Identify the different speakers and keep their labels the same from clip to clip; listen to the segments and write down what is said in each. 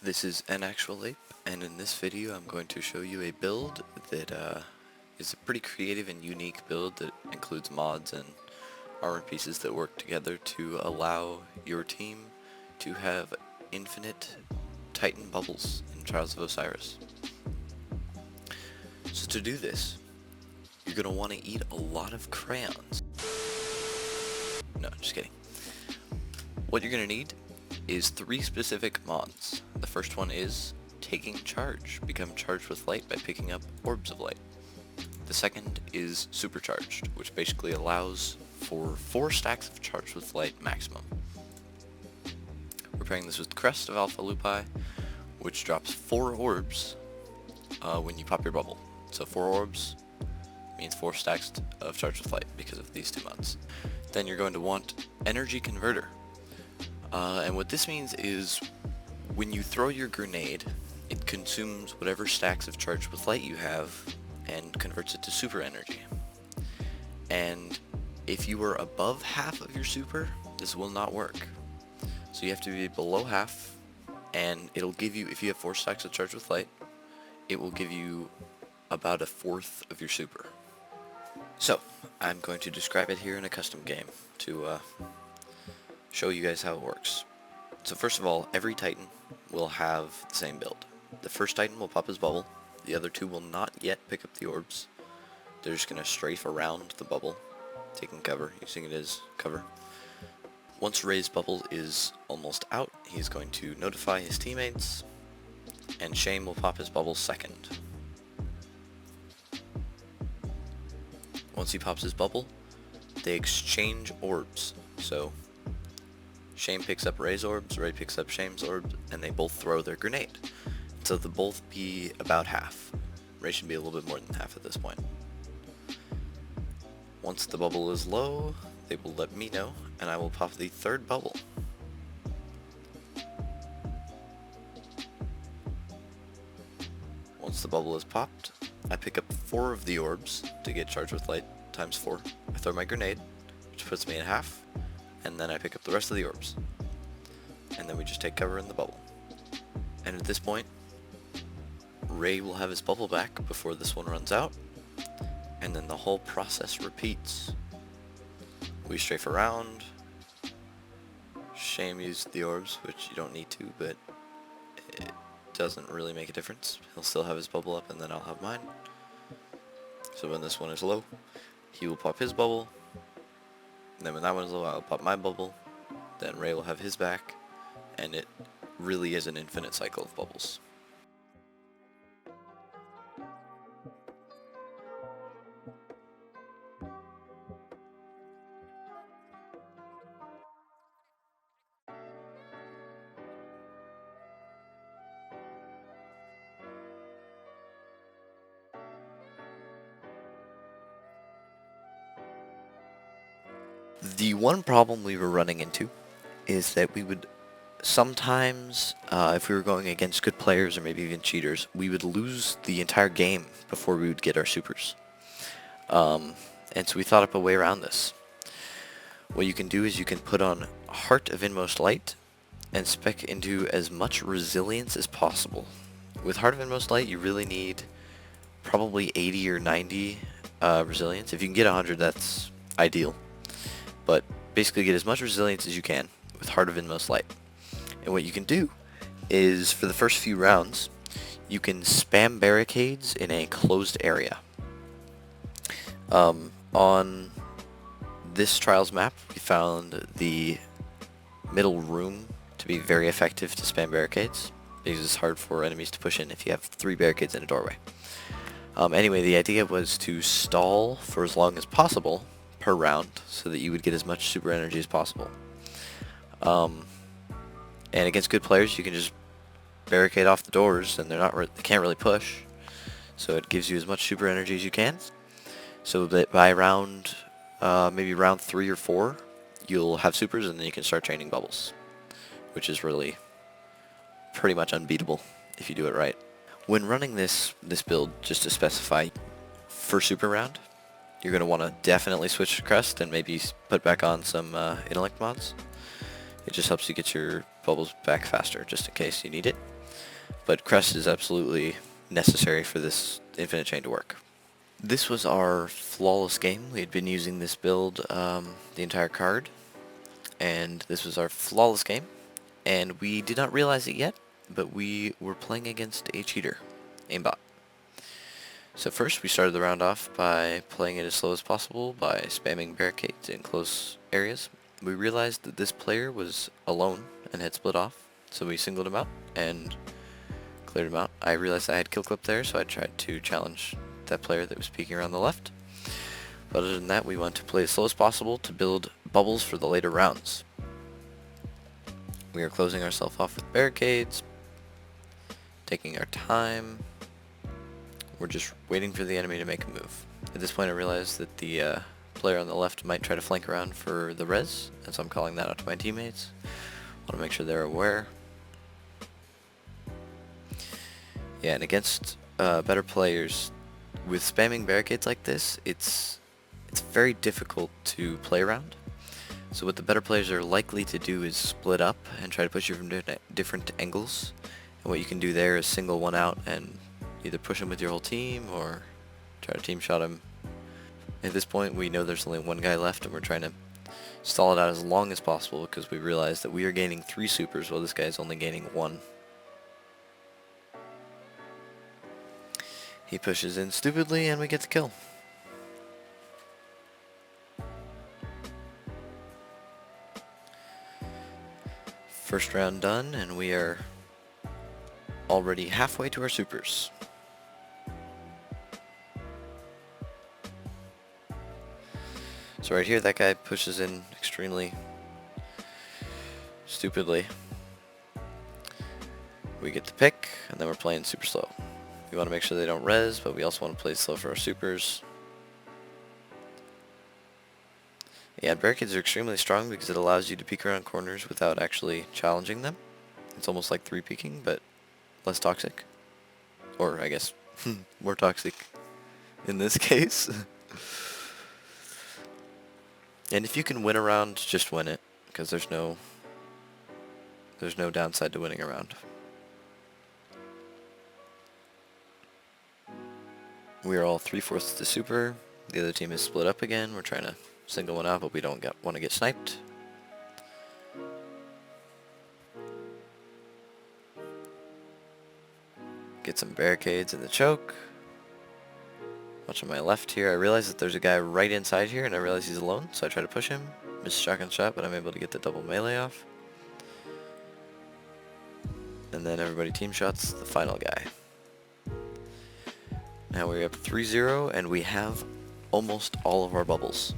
Speaker 1: This is an actual ape, and in this video I'm going to show you a build that is a pretty creative and unique build that includes mods and armor pieces that work together to allow your team to have infinite Titan bubbles in Trials of Osiris. So to do this, you're going to want to eat a lot of crayons. No, just kidding. What you're going to need is 3 specific mods. The first one is Taking Charge. Become charged with light by picking up orbs of light. The second is Supercharged, which basically allows for 4 stacks of charged with light maximum. We're pairing this with Crest of Alpha Lupi, which drops 4 orbs when you pop your bubble. So 4 orbs means 4 stacks of charged with light because of these 2 mods. Then you're going to want Energy Converter. And what this means is when you throw your grenade, it consumes whatever stacks of charged with light you have and converts it to super energy. And if you are above half of your super, this will not work. So you have to be below half, and it'll give you, if you have 4 stacks of charged with light, it will give you about 1/4 of your super. So, I'm going to describe it here in a custom game to show you guys how it works. So first of all, every Titan will have the same build. The first Titan will pop his bubble, the other 2 will not yet pick up the orbs. They're just going to strafe around the bubble, taking cover, using it as cover. Once Ray's bubble is almost out, he's going to notify his teammates, and Shame will pop his bubble second. Once he pops his bubble, they exchange orbs. So Shame picks up Ray's orbs, Ray picks up Shame's orbs, and they both throw their grenade. So they'll both be about half. Ray should be a little bit more than half at this point. Once the bubble is low, they will let me know, and I will pop the 3rd bubble. Once the bubble is popped, I pick up 4 of the orbs to get charged with light times 4. I throw my grenade, which puts me at half, and then I pick up the rest of the orbs. And then we just take cover in the bubble. And at this point, Ray will have his bubble back before this one runs out, and then the whole process repeats. We strafe around. Shame used the orbs, which you don't need to, but it doesn't really make a difference. He'll still have his bubble up, and then I'll have mine. So when this one is low, he will pop his bubble. And then when that one is low, I'll pop my bubble. Then Ray will have his back, and it really is an infinite cycle of bubbles. The one problem we were running into is that we would sometimes, if we were going against good players or maybe even cheaters, we would lose the entire game before we would get our supers. And so we thought up a way around this. What you can do is you can put on Heart of Inmost Light and spec into as much resilience as possible. With Heart of Inmost Light, you really need probably 80 or 90 resilience. If you can get 100, that's ideal. But basically get as much resilience as you can with Heart of Inmost Light. And what you can do is, for the first few rounds, you can spam barricades in a closed area. On this Trials map, we found the middle room to be very effective to spam barricades, because it's hard for enemies to push in if you have 3 barricades in a doorway. Anyway, the idea was to stall for as long as possible per round, so that you would get as much super energy as possible. And against good players, you can just barricade off the doors, and they can't really push. So it gives you as much super energy as you can, so that by round, maybe round 3 or 4, you'll have supers, and then you can start training bubbles, which is really pretty much unbeatable if you do it right. When running this build, just to specify, for super round, you're going to want to definitely switch to Crest and maybe put back on some intellect mods. It just helps you get your bubbles back faster, just in case you need it. but crest is absolutely necessary for this infinite chain to work. This was our flawless game. We had been using this build the entire card, and this was our flawless game, and we did not realize it yet, but we were playing against a cheater, aimbot. So first we started the round off by playing it as slow as possible by spamming barricades in close areas. We realized that this player was alone and had split off, so we singled him out and cleared him out. I realized I had kill clip there, so I tried to challenge that player that was peeking around the left. But other than that, we want to play as slow as possible to build bubbles for the later rounds. We are closing ourselves off with barricades, taking our time. We're just waiting for the enemy to make a move. At this point I realized that the player on the left might try to flank around for the res, and so I'm calling that out to my teammates. Want to make sure they're aware. Yeah, and against better players, with spamming barricades like this, it's very difficult to play around. So what the better players are likely to do is split up and try to push you from different angles. And what you can do there is single one out and either push him with your whole team or try to team shot him. At this point we know there's only one guy left, and we're trying to stall it out as long as possible because we realize that we are gaining 3 supers while this guy is only gaining 1. He pushes in stupidly and we get the kill. First round done, and we are already halfway to our supers. So right here, that guy pushes in extremely stupidly. We get the pick, and then we're playing super slow. We want to make sure they don't res, but we also want to play slow for our supers. Yeah, barricades are extremely strong because it allows you to peek around corners without actually challenging them. It's almost like 3 peeking, but less toxic. Or, I guess, more toxic in this case. And if you can win a round, just win it, because there's no downside to winning a round. We are all 3/4 to super. The other team is split up again. We're trying to single one out, but we don't want to get sniped. Get some barricades in the choke. Watch on my left here. I realize that there's a guy right inside here, and I realize he's alone, so I try to push him. Miss shotgun shot, but I'm able to get the double melee off. And then everybody team shots the final guy. Now we're up 3-0, and we have almost all of our bubbles.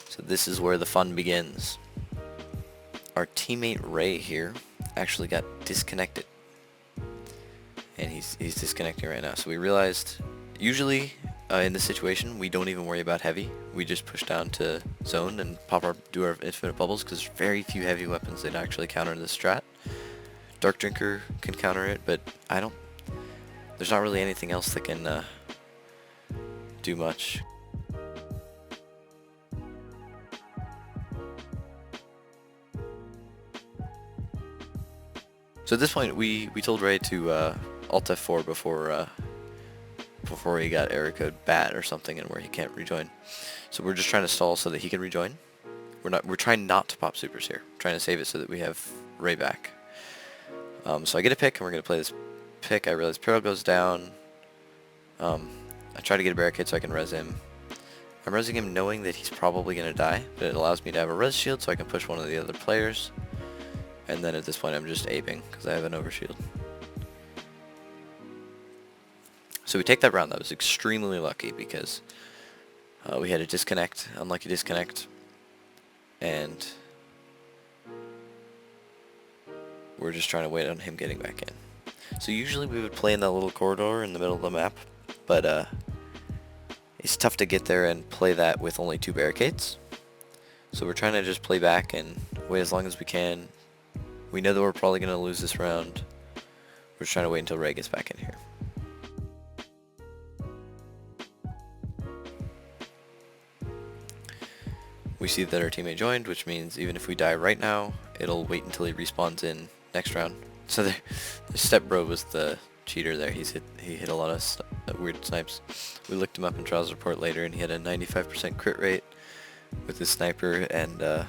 Speaker 1: So this is where the fun begins. Our teammate Ray here actually got disconnected. And he's disconnecting right now. So we realized, usually in this situation, we don't even worry about heavy. We just push down to zone and do our infinite bubbles, because there's very few heavy weapons that actually counter this strat. Dark Drinker can counter it, but there's not really anything else that can do much. So at this point, we told Ray to Alt F4 before he got error code BAT or something, and where he can't rejoin. So we're just trying to stall so that he can rejoin. We're trying not to pop supers here. We're trying to save it so that we have Ray back. So I get a pick, and we're gonna play this pick. I realize Peril goes down. I try to get a barricade so I can res him. I'm resing him knowing that he's probably gonna die, but it allows me to have a res shield so I can push one of the other players. And then at this point I'm just aping because I have an overshield. So we take that round. That was extremely lucky because we had a disconnect, unlucky disconnect, and we're just trying to wait on him getting back in. So usually we would play in that little corridor in the middle of the map, but it's tough to get there and play that with only 2 barricades. So we're trying to just play back and wait as long as we can. We know that we're probably going to lose this round. We're just trying to wait until Ray gets back in here. We see that our teammate joined, which means even if we die right now, it'll wait until he respawns in next round, So the step bro was the cheater there. He hit a lot of weird snipes. We looked him up in trials report later, and he had a 95% crit rate with his sniper, and it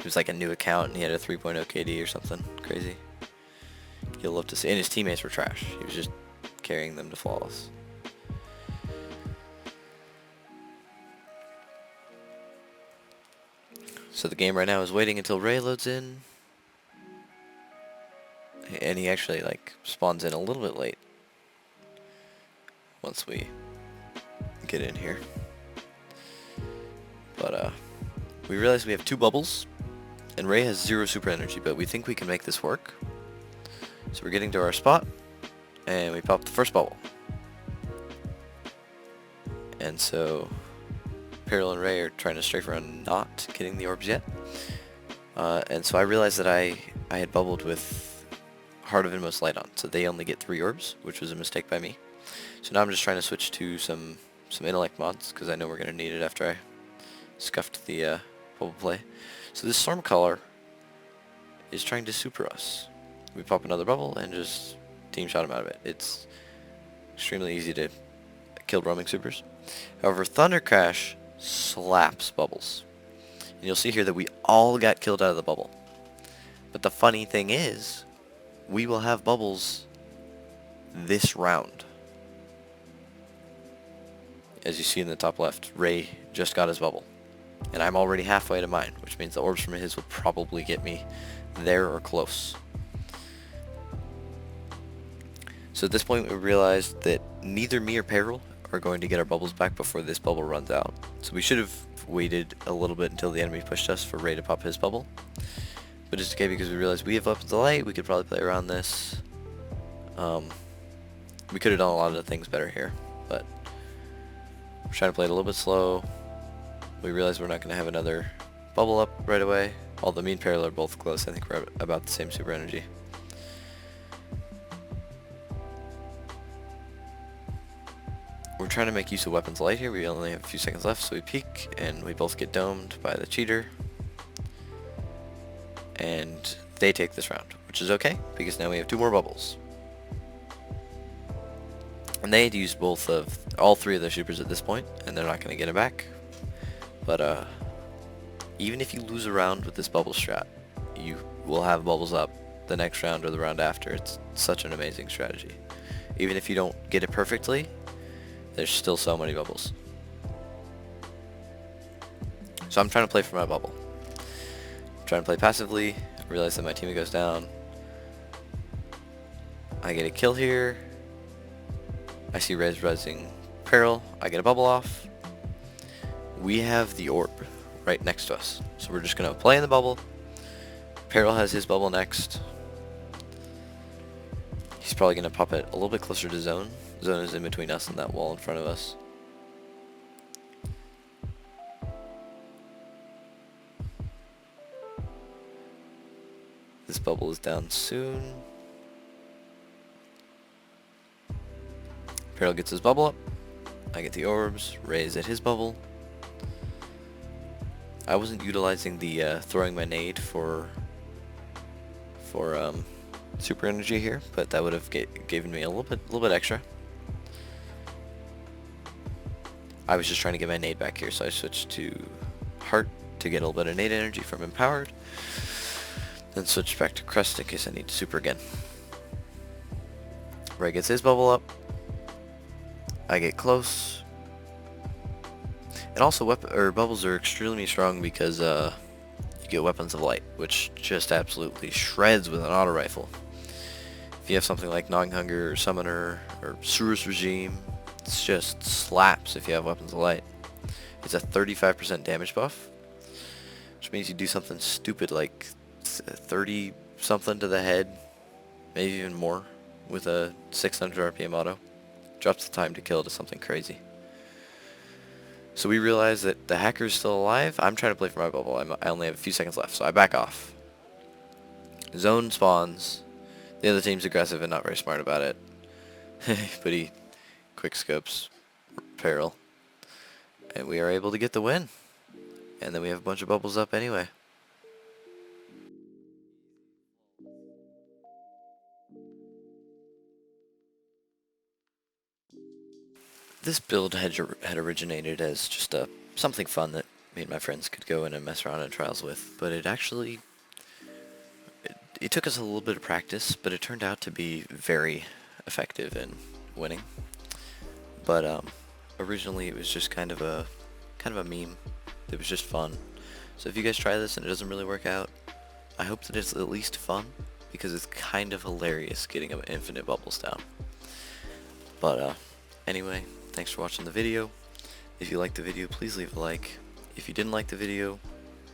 Speaker 1: was like a new account, and he had a 3.0 KD or something crazy. You'll love to see. And his teammates were trash. He was just carrying them to flawless. So the game right now is waiting until Ray loads in. And he actually like spawns in a little bit late once we get in here. But we realize we have 2 bubbles, and Ray has 0 super energy, but we think we can make this work. So we're getting to our spot, and we pop the first bubble. And so Peril and Ray are trying to strafe around not getting the orbs yet. And so I realized that I had bubbled with Heart of Inmost Light on, so they only get 3 orbs, which was a mistake by me. So now I'm just trying to switch to some intellect mods, because I know we're going to need it after I scuffed the bubble play. So this Storm Caller is trying to super us. We pop another bubble and just team shot him out of it. It's extremely easy to kill roaming supers. However, Thunder Crash slaps bubbles. And you'll see here that we all got killed out of the bubble. But the funny thing is, we will have bubbles this round. As you see in the top left, Ray just got his bubble. And I'm already halfway to mine, which means the orbs from his will probably get me there or close. So at this point we realized that neither me or Peril are going to get our bubbles back before this bubble runs out. So we should have waited a little bit until the enemy pushed us for Ray to pop his bubble. But it's okay because we realized we have weapons of light, we could probably play around this. We could have done a lot of the things better here, but we're trying to play it a little bit slow. We realize we're not going to have another bubble up right away. Although me and Peril are both close, I think we're about the same super energy. We're trying to make use of weapons of light here. We only have a few seconds left, so we peek, and we both get domed by the cheater. And they take this round, which is okay, because now we have 2 more bubbles. And they had used all 3 of their supers at this point, and they're not going to get it back. But even if you lose a round with this bubble strat, you will have bubbles up the next round or the round after. It's such an amazing strategy. Even if you don't get it perfectly, there's still so many bubbles. So I'm trying to play for my bubble. I'm trying to play passively. I realize that my teammate goes down. I get a kill here. I see Rez resing Peril. I get a bubble off. We have the orb right next to us. So we're just going to play in the bubble. Peril has his bubble next. He's probably going to pop it a little bit closer to Zone. Zone is in between us and that wall in front of us. This bubble is down soon. Peril gets his bubble up. I get the orbs. Ray is at his bubble. I wasn't utilizing the throwing my nade for super energy here, but that would have given me a little bit extra. I was just trying to get my nade back here, so I switched to Heart to get a little bit of nade energy from Empowered. Then switch back to Crest in case I need to super again. Ray gets his bubble up. I get close. And also bubbles are extremely strong because you get weapons of light, which just absolutely shreds with an auto rifle. If you have something like Gnawing Hunger or Summoner or Osiris Regime, it's just slaps if you have weapons of light. It's a 35% damage buff, which means you do something stupid like 30 something to the head, maybe even more, with a 600 RPM auto. Drops the time to kill to something crazy. So we realize that the hacker is still alive. I'm trying to play for my bubble. I only have a few seconds left, so I back off. Zone spawns. The other team's aggressive and not very smart about it. But he quick scopes Peril. And we are able to get the win. And then we have a bunch of bubbles up anyway. This build had originated as just something fun that me and my friends could go in and mess around in trials with, but it actually it took us a little bit of practice, but it turned out to be very effective in winning. But originally it was just kind of a meme. It was just fun. So if you guys try this and it doesn't really work out, I hope that it's at least fun, because it's kind of hilarious getting infinite bubbles down. But anyway, thanks for watching the video. If you liked the video, please leave a like. If you didn't like the video,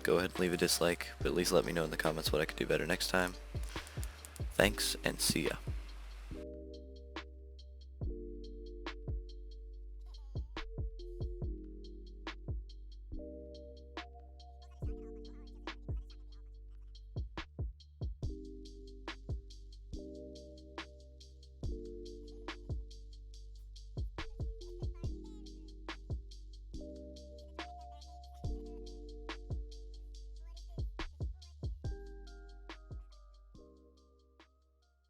Speaker 1: go ahead and leave a dislike, but at least let me know in the comments what I could do better next time. Thanks, and see ya.